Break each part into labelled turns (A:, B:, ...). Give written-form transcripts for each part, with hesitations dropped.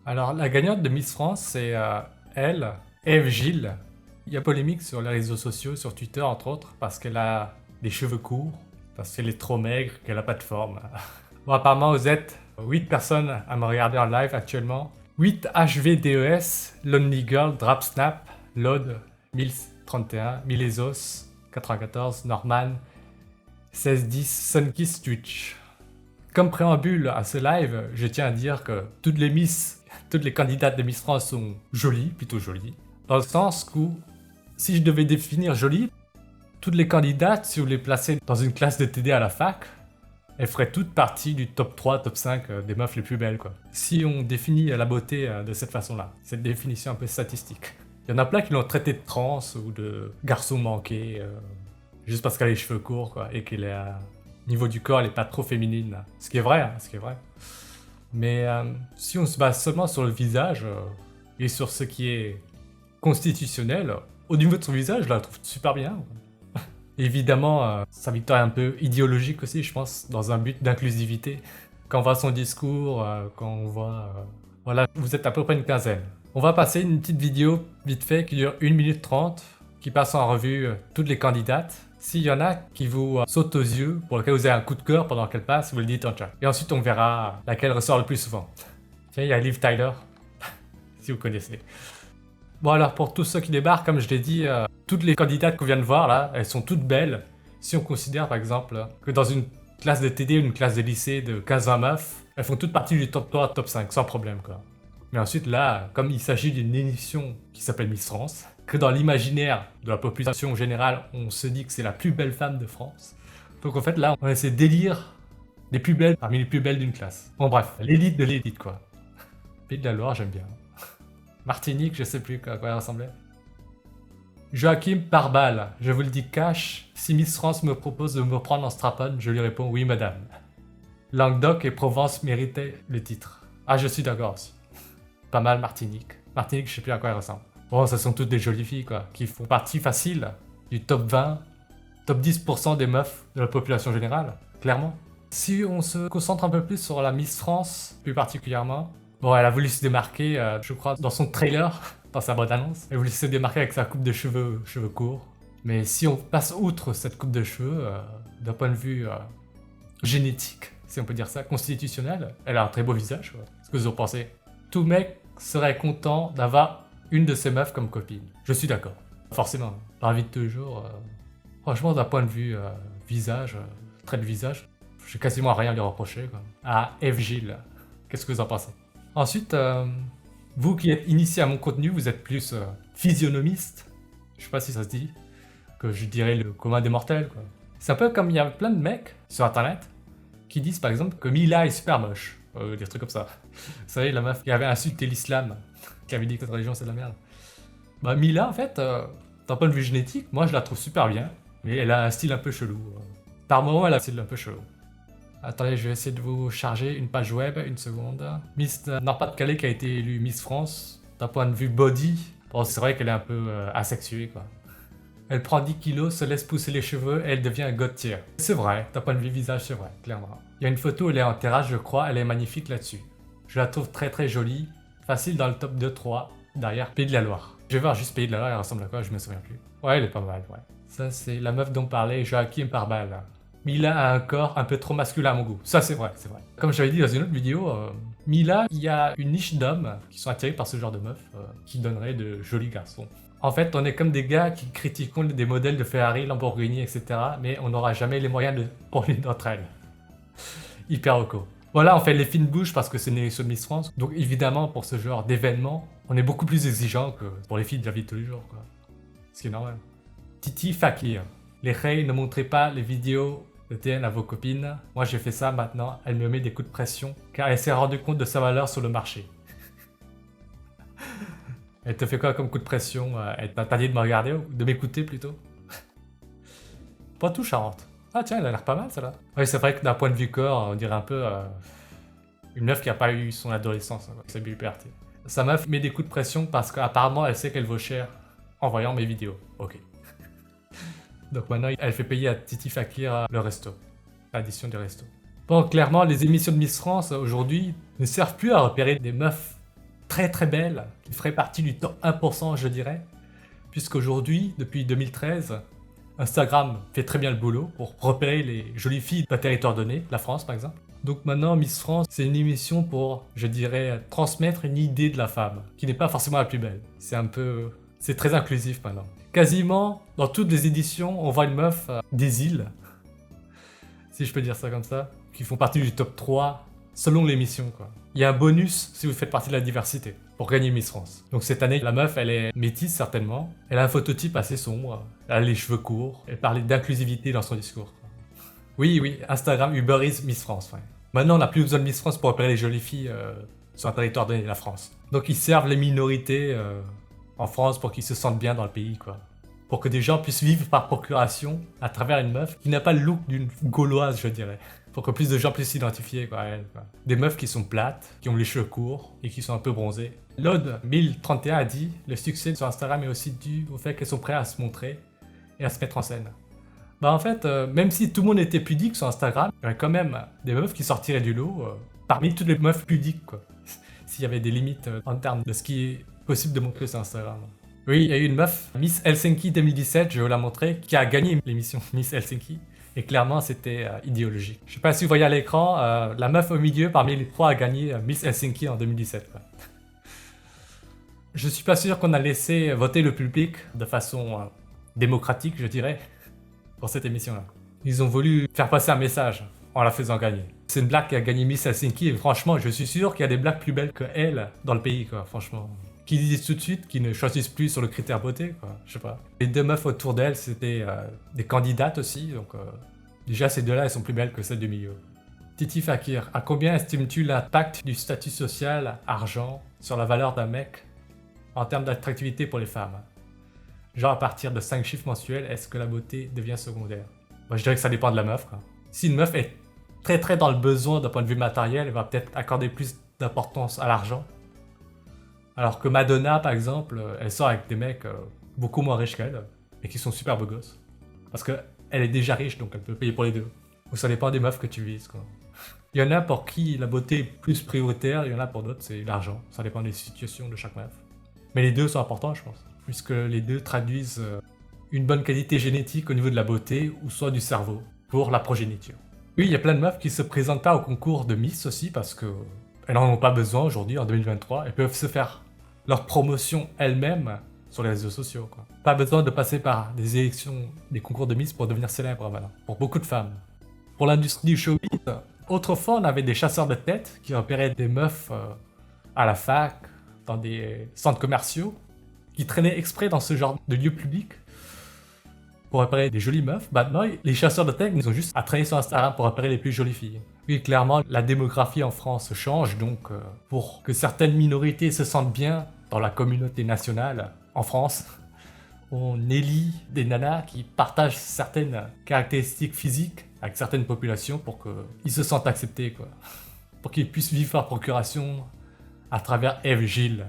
A: Alors, la gagnante de Miss France, c'est elle, Ève Gilles. Il y a polémique sur les réseaux sociaux, sur Twitter entre autres, parce qu'elle a des cheveux courts, parce qu'elle est trop maigre, qu'elle a pas de forme. Bon, apparemment, vous êtes 8 personnes à me regarder en live actuellement. 8 HVDES, Lonely Girl, Drap Snap, Lode, 1031, Milesos, 94, Norman, 1610, Sunkiss Twitch. Comme préambule à ce live, je tiens à dire que toutes les candidates de Miss France sont jolies, plutôt jolies. Dans le sens où, si je devais définir jolie, toutes les candidates, si vous les placez dans une classe de TD à la fac, elles feraient toutes partie du top 3, top 5 des meufs les plus belles, quoi. Si on définit la beauté de cette façon-là, cette définition un peu statistique. Il y en a plein qui l'ont traité de trans ou de garçon manqué, juste parce qu'elle a les cheveux courts, quoi, et qu'elle est niveau du corps, elle est pas trop féminine. Là. Ce qui est vrai, hein, ce qui est vrai. Mais si on se base seulement sur le visage et sur ce qui est constitutionnel, au niveau de son visage, je la trouve super bien. Évidemment, sa victoire est un peu idéologique aussi, je pense, dans un but d'inclusivité. Quand on voit son discours, quand on voit... voilà, vous êtes à peu près une quinzaine. On va passer une petite vidéo vite fait qui dure 1 minute 30, qui passe en revue toutes les candidates. S'il y en a qui vous sautent aux yeux, pour lequel vous avez un coup de cœur pendant qu'elle passe, vous le dites en chat. Et ensuite, on verra laquelle ressort le plus souvent. Tiens, il y a Liv Tyler, si vous connaissez. Bon alors, pour tous ceux qui débarquent, comme je l'ai dit, toutes les candidates qu'on vient de voir là, elles sont toutes belles. Si on considère par exemple que dans une classe de TD ou une classe de lycée de 15-20 meufs, elles font toutes partie du top 3, top 5, sans problème quoi. Mais ensuite là, comme il s'agit d'une émission qui s'appelle Miss France, que dans l'imaginaire de la population générale, on se dit que c'est la plus belle femme de France. Donc en fait là, on essaie d'élire les plus belles parmi les plus belles d'une classe. Bon bref, l'élite de l'élite quoi. Pays de la Loire, j'aime bien. Martinique, je sais plus à quoi elle ressemblait. Joachim Parbal, je vous le dis cash, si Miss France me propose de me prendre en strap-on, je lui réponds oui madame. Languedoc et Provence méritaient le titre. Ah je suis d'accord aussi. Pas mal Martinique. Martinique, je sais plus à quoi elle ressemble. Bon, ce sont toutes des jolies filles quoi, qui font partie facile du top 20, top 10% des meufs de la population générale, clairement. Si on se concentre un peu plus sur la Miss France, plus particulièrement, bon, elle a voulu se démarquer, je crois, dans son trailer, dans sa bonne annonce. Elle voulait se démarquer avec sa coupe de cheveux courts. Mais si on passe outre cette coupe de cheveux, d'un point de vue génétique, si on peut dire ça, constitutionnel, elle a un très beau visage. Quoi. Qu'est-ce que vous en pensez? Tout mec serait content d'avoir une de ces meufs comme copine. Je suis d'accord. Forcément. Dans la vie de tous les jours, franchement, d'un point de vue visage, trait de visage, j'ai quasiment rien à lui reprocher. Quoi. Ah, Ève Gilles, qu'est-ce que vous en pensez? Ensuite, vous qui êtes initié à mon contenu, vous êtes plus physionomiste. Je sais pas si ça se dit. Que je dirais le commun des mortels, quoi. C'est un peu comme il y a plein de mecs sur internet qui disent par exemple que Mila est super moche. Des trucs comme ça. Vous savez, la meuf qui avait insulté l'islam, qui avait dit que cette religion c'est de la merde. Bah Mila, en fait, d'un point de vue génétique, moi je la trouve super bien. Mais elle a un style un peu chelou. Par moment, elle a un style un peu chelou. Attendez, je vais essayer de vous charger une page web, une seconde. Miss Nord-Pas-de-Calais qui a été élue Miss France, d'un point de vue body, bon, c'est vrai qu'elle est un peu asexuée, quoi. Elle prend 10 kilos, se laisse pousser les cheveux et elle devient un god tier. C'est vrai, d'un point de vue visage, c'est vrai, clairement. Il y a une photo où elle est en terrasse, je crois, elle est magnifique là-dessus. Je la trouve très très jolie, facile dans le top 2-3, derrière Pays de la Loire. Je vais voir juste Pays de la Loire, elle ressemble à quoi, je me souviens plus. Ouais, elle est pas mal, ouais. Ça, c'est la meuf dont parlait Joachim Parbal. Mila a un corps un peu trop masculin à mon goût. Ça, c'est vrai, c'est vrai. Comme j'avais dit dans une autre vidéo, Mila, il y a une niche d'hommes qui sont attirés par ce genre de meuf, qui donnerait de jolis garçons. En fait, on est comme des gars qui critiquons des modèles de Ferrari, Lamborghini, etc. Mais on n'aura jamais les moyens pour l'une d'entre elles. Hyper reco. Voilà, on fait les fines bouches parce que c'est une élection de Miss France. Donc évidemment, pour ce genre d'événement, on est beaucoup plus exigeant que pour les filles de la vie de tous les jours, quoi. Ce qui est normal. Titi Fakir. Les reilles, ne montrez pas les vidéos de TN à vos copines. Moi, j'ai fait ça maintenant. Elle me met des coups de pression car elle s'est rendue compte de sa valeur sur le marché. Elle te fait quoi comme coup de pression? Elle t'a dit de me regarder ou de m'écouter plutôt? Pas tout Charente. Ah tiens, elle a l'air pas mal celle-là. Oui, c'est vrai que d'un point de vue corps, on dirait un peu une meuf qui a pas eu son adolescence, avec sa puberté. Sa meuf met des coups de pression parce qu'apparemment elle sait qu'elle vaut cher en voyant mes vidéos. Ok. Donc maintenant, elle fait payer à Titi Fakir le resto. L'addition du resto. Bon, clairement, les émissions de Miss France aujourd'hui ne servent plus à repérer des meufs très très belle, qui ferait partie du top 1% je dirais, puisqu'aujourd'hui, depuis 2013, Instagram fait très bien le boulot pour repérer les jolies filles d'un territoire donné, la France par exemple. Donc maintenant, Miss France, c'est une émission pour, je dirais, transmettre une idée de la femme, qui n'est pas forcément la plus belle. C'est très inclusif maintenant. Quasiment, dans toutes les éditions, on voit une meuf des îles, si je peux dire ça comme ça, qui font partie du top 3 selon l'émission, quoi. Il y a un bonus si vous faites partie de la diversité pour gagner Miss France. Donc cette année, la meuf, elle est métisse certainement. Elle a un phototype assez sombre. Elle a les cheveux courts. Elle parlait d'inclusivité dans son discours. Oui, Instagram Uberise Miss France. Ouais. Maintenant, on n'a plus besoin de Miss France pour repérer les jolies filles sur un territoire donné, la France. Donc ils servent les minorités en France pour qu'ils se sentent bien dans le pays, quoi. Pour que des gens puissent vivre par procuration à travers une meuf qui n'a pas le look d'une Gauloise, je dirais. Pour que plus de gens puissent s'identifier à elle, quoi. Des meufs qui sont plates, qui ont les cheveux courts et qui sont un peu bronzées. L'Aude 1031 a dit « Le succès sur Instagram est aussi dû au fait qu'elles sont prêtes à se montrer et à se mettre en scène. » Bah en fait, même si tout le monde était pudique sur Instagram, il y aurait quand même des meufs qui sortiraient du lot parmi toutes les meufs pudiques, quoi. S'il y avait des limites en termes de ce qui est possible de montrer sur Instagram. Oui, il y a eu une meuf, Miss Helsinki 2017, je vais vous la montrer, qui a gagné l'émission Miss Helsinki. Et clairement, c'était idéologique. Je sais pas si vous voyez à l'écran, la meuf au milieu, parmi les trois, a gagné Miss Helsinki en 2017. Quoi. Je suis pas sûr qu'on a laissé voter le public de façon démocratique, je dirais, pour cette émission-là. Ils ont voulu faire passer un message en la faisant gagner. C'est une blague qui a gagné Miss Helsinki, et franchement, je suis sûr qu'il y a des blagues plus belles que elle dans le pays, quoi, franchement. Qui disent tout de suite qu'ils ne choisissent plus sur le critère beauté, quoi, je sais pas. Les deux meufs autour d'elle, c'était des candidates aussi, donc déjà ces deux-là, elles sont plus belles que celles du milieu. Titi Fakir, à combien estimes-tu l'impact du statut social, argent, sur la valeur d'un mec en termes d'attractivité pour les femmes? Genre à partir de 5 chiffres mensuels, est-ce que la beauté devient secondaire? Moi je dirais que ça dépend de la meuf, quoi. Si une meuf est très dans le besoin d'un point de vue matériel, elle va peut-être accorder plus d'importance à l'argent. Alors que Madonna, par exemple, elle sort avec des mecs beaucoup moins riches qu'elle, et qui sont super beaux gosses. Parce qu'elle est déjà riche, donc elle peut payer pour les deux. Ou ça dépend des meufs que tu vises, quoi. Il y en a pour qui la beauté est plus prioritaire, il y en a pour d'autres, c'est l'argent. Ça dépend des situations de chaque meuf. Mais les deux sont importants, je pense. Puisque les deux traduisent une bonne qualité génétique au niveau de la beauté, ou soit du cerveau, pour la progéniture. Oui, il y a plein de meufs qui se présentent pas au concours de Miss aussi, parce que elles n'en ont pas besoin aujourd'hui, en 2023. Elles peuvent se faire leur promotion elles-mêmes sur les réseaux sociaux, quoi. Pas besoin de passer par des élections, des concours de Miss pour devenir célèbre, voilà. Pour beaucoup de femmes. Pour l'industrie du showbiz, autrefois on avait des chasseurs de tête qui repéraient des meufs à la fac, dans des centres commerciaux, qui traînaient exprès dans ce genre de lieux publics pour repérer des jolies meufs. Maintenant, les chasseurs de tête, ils ont juste à traîner sur Instagram pour repérer les plus jolies filles. Oui, clairement, la démographie en France change, donc pour que certaines minorités se sentent bien dans la communauté nationale en France, on élit des nanas qui partagent certaines caractéristiques physiques avec certaines populations pour qu'ils se sentent acceptés, quoi. Pour qu'ils puissent vivre par procuration à travers Eve Gilles.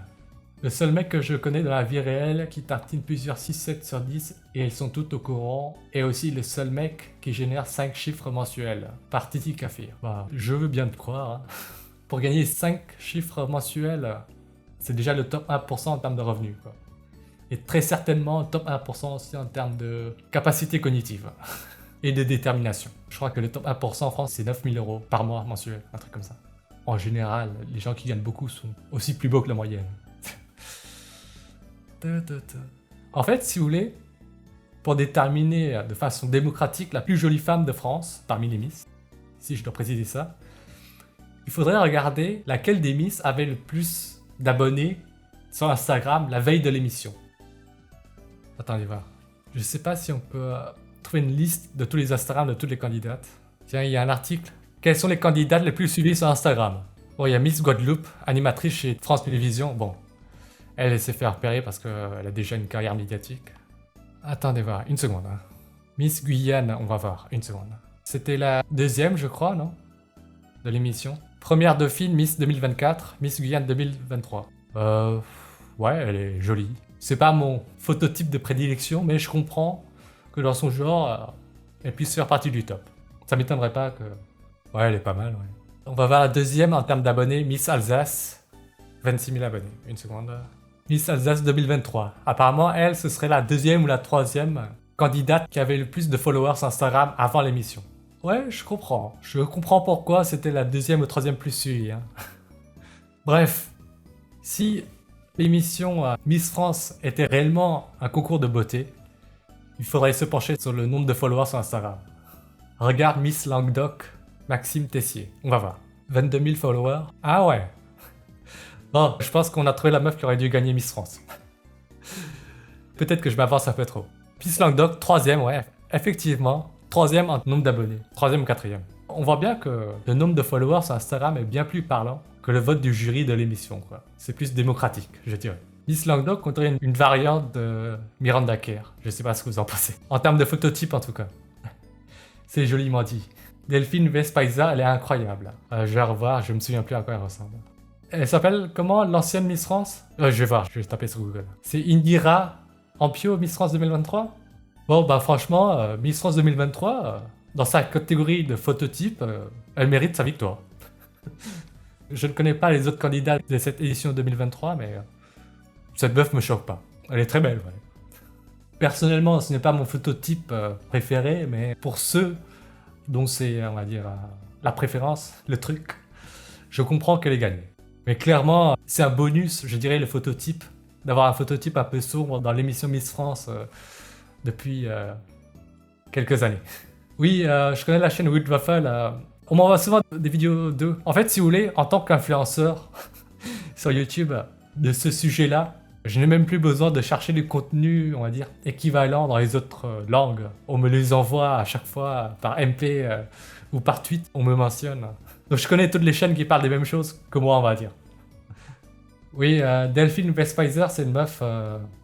A: Le seul mec que je connais dans la vie réelle qui tartine plusieurs 6-7 sur 10 et elles sont toutes au courant est aussi le seul mec qui génère 5 chiffres mensuels par Titi Kafir. Bah, je veux bien te croire. Hein. Pour gagner 5 chiffres mensuels, c'est déjà le top 1% en termes de revenus, quoi. Et très certainement top 1% aussi en termes de capacité cognitive et de détermination. Je crois que le top 1% en France c'est 9 000 € par mois mensuel, un truc comme ça. En général, les gens qui gagnent beaucoup sont aussi plus beaux que la moyenne. En fait, si vous voulez, pour déterminer de façon démocratique la plus jolie femme de France, parmi les Miss, si je dois préciser ça, il faudrait regarder laquelle des Miss avait le plus d'abonnés sur Instagram la veille de l'émission. Attendez voir. Je sais pas si on peut trouver une liste de tous les Instagram de toutes les candidates. Tiens, il y a un article. Quelles sont les candidates les plus suivies sur Instagram? Bon, il y a Miss Guadeloupe, animatrice chez France Télévisions. Bon, elle s'est fait repérer parce qu'elle a déjà une carrière médiatique. Attendez voir, une seconde. Hein. Miss Guyane, on va voir, une seconde. C'était la deuxième, je crois, non? De l'émission. Première Dauphine, Miss 2024, Miss Guyane 2023. Ouais, elle est jolie. C'est pas mon phototype de prédilection, mais je comprends que dans son genre, elle puisse faire partie du top. Ça m'étonnerait pas que... Ouais, elle est pas mal, ouais. On va voir la deuxième en termes d'abonnés, Miss Alsace 26 000 abonnés. Une seconde. Miss Alsace 2023. Apparemment, elle, ce serait la deuxième ou la troisième candidate qui avait le plus de followers sur Instagram avant l'émission. Ouais, je comprends. Je comprends pourquoi c'était la deuxième ou troisième plus suivie. Hein. Bref, si l'émission Miss France était réellement un concours de beauté, il faudrait se pencher sur le nombre de followers sur Instagram. Regarde Miss Languedoc, Maxime Tessier. On va voir. 22 000 followers. Ah ouais. Bon, je pense qu'on a trouvé la meuf qui aurait dû gagner Miss France. Peut-être que je m'avance un peu trop. Miss Languedoc, troisième, ouais. Effectivement, troisième en nombre d'abonnés. Troisième ou quatrième. On voit bien que le nombre de followers sur Instagram est bien plus parlant que le vote du jury de l'émission, quoi. C'est plus démocratique, je dirais. Miss Languedoc contenait une variante de Miranda Kerr. Je sais pas ce que vous en pensez. En termes de phototype, en tout cas. C'est joliment dit. Delphine Vespaiza, elle est incroyable. Je vais la revoir, je me souviens plus à quoi elle ressemble. Elle s'appelle comment, l'ancienne Miss France? Je vais voir, je vais taper sur Google. C'est Indira Ampio, Miss France 2023? Bon, bah franchement, Miss France 2023, dans sa catégorie de phototype, elle mérite sa victoire. Je ne connais pas les autres candidats de cette édition 2023, mais cette meuf me choque pas. Elle est très belle, ouais. Personnellement, ce n'est pas mon phototype préféré, mais pour ceux dont c'est, on va dire, la préférence, le truc, je comprends qu'elle ait gagné. Mais clairement, c'est un bonus, je dirais, le phototype, d'avoir un phototype un peu sombre dans l'émission Miss France depuis quelques années. Oui, je connais la chaîne Wild Waffle. On m'envoie souvent des vidéos d'eux. En fait, si vous voulez, en tant qu'influenceur sur YouTube de ce sujet-là, je n'ai même plus besoin de chercher du contenu, on va dire, équivalent dans les autres langues. On me les envoie à chaque fois par MP ou par tweet, on me mentionne. Donc je connais toutes les chaînes qui parlent des mêmes choses que moi, on va dire. Oui, Delphine Vespaiser, c'est une meuf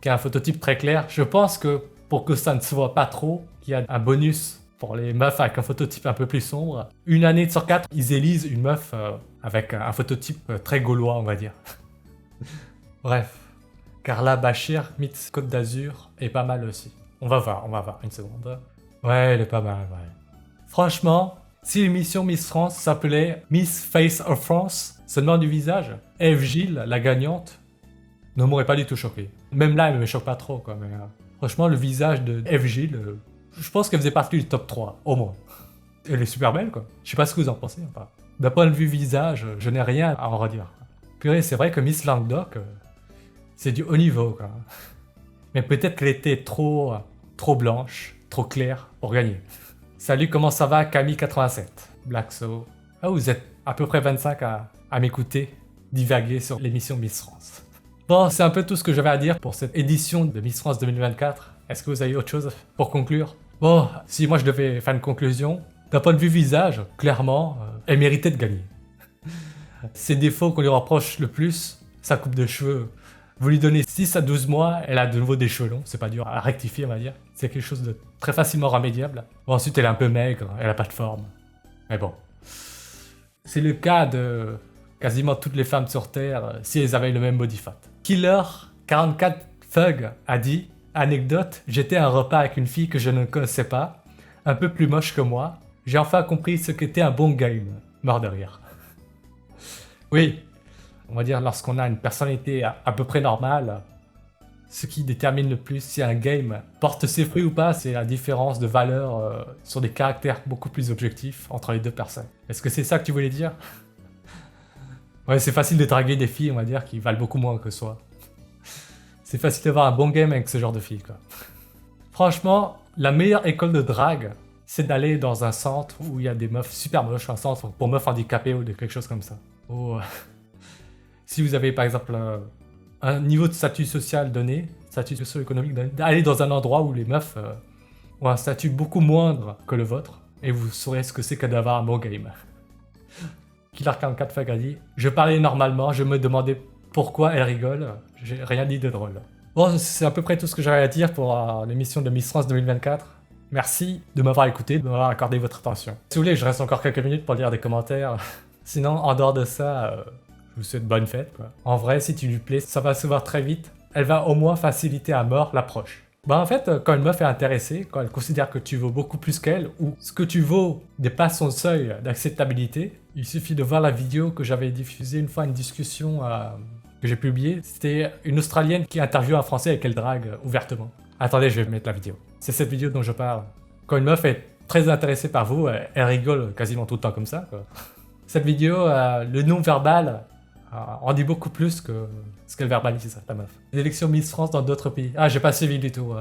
A: qui a un phototype très clair. Je pense que pour que ça ne se voit pas trop, il y a un bonus pour les meufs avec un phototype un peu plus sombre. Une année sur 4, ils élisent une meuf avec un phototype très gaulois, on va dire. Bref. Carla Bachir, Miss Côte d'Azur, est pas mal aussi. On va voir, une seconde. Ouais, elle est pas mal, ouais. Franchement, si l'émission Miss France s'appelait Miss Face of France, seulement du visage, Eve Gilles, la gagnante, ne m'aurait pas du tout choqué. Même là, elle me choque pas trop, quoi. Mais, franchement, le visage de Eve Gilles, je pense qu'elle faisait partie du top 3, au moins. Elle est super belle, quoi. Je sais pas ce que vous en pensez, enfin. D'un point de vue visage, je n'ai rien à en redire. Purée, c'est vrai que Miss Languedoc, c'est du haut niveau, quoi. Mais peut-être qu'elle était trop blanche, trop claire pour gagner. Salut, comment ça va, Camille87, Blackso. Ah, vous êtes à peu près 25 à m'écouter divaguer sur l'émission Miss France. Bon, c'est un peu tout ce que j'avais à dire pour cette édition de Miss France 2024. Est-ce que vous avez autre chose pour conclure? Bon, si moi je devais faire une conclusion, d'un point de vue visage, clairement, elle méritait de gagner. Ses défauts qu'on lui reproche le plus, sa coupe de cheveux. Vous lui donnez 6 à 12 mois, elle a de nouveau des cheveux longs, c'est pas dur à rectifier, on va dire. C'est quelque chose de très facilement remédiable. Bon, ensuite, elle est un peu maigre, elle a pas de forme. Mais bon. C'est le cas de quasiment toutes les femmes sur Terre si elles avaient le même body fat. Killer44 Thug a dit: anecdote, j'étais à un repas avec une fille que je ne connaissais pas, un peu plus moche que moi. J'ai enfin compris ce qu'était un bon game. Mort de rire. Oui. On va dire, lorsqu'on a une personnalité à peu près normale, ce qui détermine le plus si un game porte ses fruits ou pas, c'est la différence de valeur sur des caractères beaucoup plus objectifs entre les deux personnes. Est-ce que c'est ça que tu voulais dire? Ouais, c'est facile de draguer des filles, on va dire, qui valent beaucoup moins que soi. C'est facile d'avoir un bon game avec ce genre de filles, quoi. Franchement, la meilleure école de drague, c'est d'aller dans un centre où il y a des meufs super moches, un centre pour meufs handicapées ou quelque chose comme ça. Oh... Si vous avez par exemple un niveau de statut social donné, statut socio-économique donné, allez dans un endroit où les meufs ont un statut beaucoup moindre que le vôtre, et vous saurez ce que c'est que d'avoir un bon game. Killer44 Fag a dit: je parlais normalement, je me demandais pourquoi elle rigole, j'ai rien dit de drôle. Bon, c'est à peu près tout ce que j'avais à dire pour l'émission de Miss France 2024. Merci de m'avoir écouté, de m'avoir accordé votre attention. Si vous voulez, je reste encore quelques minutes pour lire des commentaires. Sinon, en dehors de ça... je vous souhaite bonne fête, quoi. En vrai, si tu lui plais, ça va se voir très vite. Elle va au moins faciliter à mort l'approche. Bah en fait, quand une meuf est intéressée, quand elle considère que tu vaux beaucoup plus qu'elle, ou ce que tu vaux dépasse son seuil d'acceptabilité, il suffit de voir la vidéo que j'avais diffusée une fois, une discussion que j'ai publié, c'était une Australienne qui interviewe un Français et qu'elle drague ouvertement. Attendez, je vais mettre la vidéo. C'est cette vidéo dont je parle. Quand une meuf est très intéressée par vous, elle rigole quasiment tout le temps comme ça, quoi. Cette vidéo, le non-verbal en dit beaucoup plus que ce qu'elle verbalise, la meuf. L'élection Miss France dans d'autres pays. Ah, j'ai pas suivi du tout.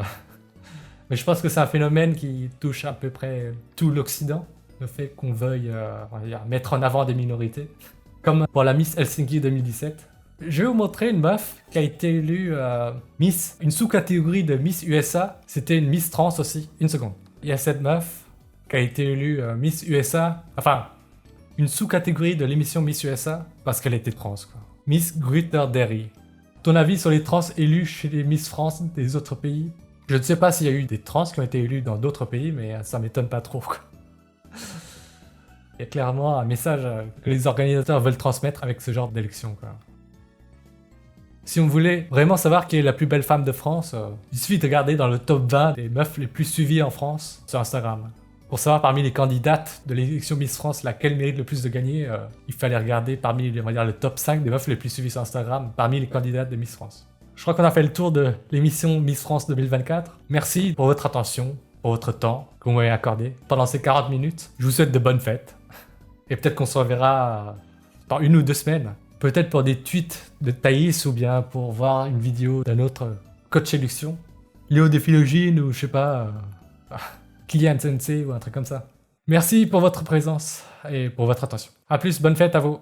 A: Mais je pense que c'est un phénomène qui touche à peu près tout l'Occident. Le fait qu'on veuille on va dire, mettre en avant des minorités. Comme pour la Miss Helsinki 2017. Je vais vous montrer une meuf qui a été élue Miss, une sous-catégorie de Miss USA. C'était une Miss trans aussi. Une seconde. Il y a cette meuf qui a été élue Miss USA. Enfin, une sous-catégorie de l'émission Miss USA parce qu'elle était trans, quoi. Miss Gruyter Derry. Ton avis sur les trans élus chez les Miss France des autres pays? Je ne sais pas s'il y a eu des trans qui ont été élus dans d'autres pays, mais ça m'étonne pas trop, quoi. Il y a clairement un message que les organisateurs veulent transmettre avec ce genre d'élection, quoi. Si on voulait vraiment savoir qui est la plus belle femme de France, il suffit de regarder dans le top 20 des meufs les plus suivies en France sur Instagram. Pour savoir parmi les candidates de l'élection Miss France laquelle mérite le plus de gagner, il fallait regarder parmi on va dire, le top 5 des meufs les plus suivies sur Instagram parmi les candidates de Miss France. Je crois qu'on a fait le tour de l'émission Miss France 2024. Merci pour votre attention, pour votre temps que vous m'avez accordé pendant ces 40 minutes. Je vous souhaite de bonnes fêtes. Et peut-être qu'on se reverra dans 1 ou 2 semaines. Peut-être pour des tweets de Thaïs ou bien pour voir une vidéo d'un autre coach séduction. Léo de Philogine ou je sais pas, Kylian Sensei ou un truc comme ça. Merci pour votre présence et pour votre attention. A plus, bonne fête à vous.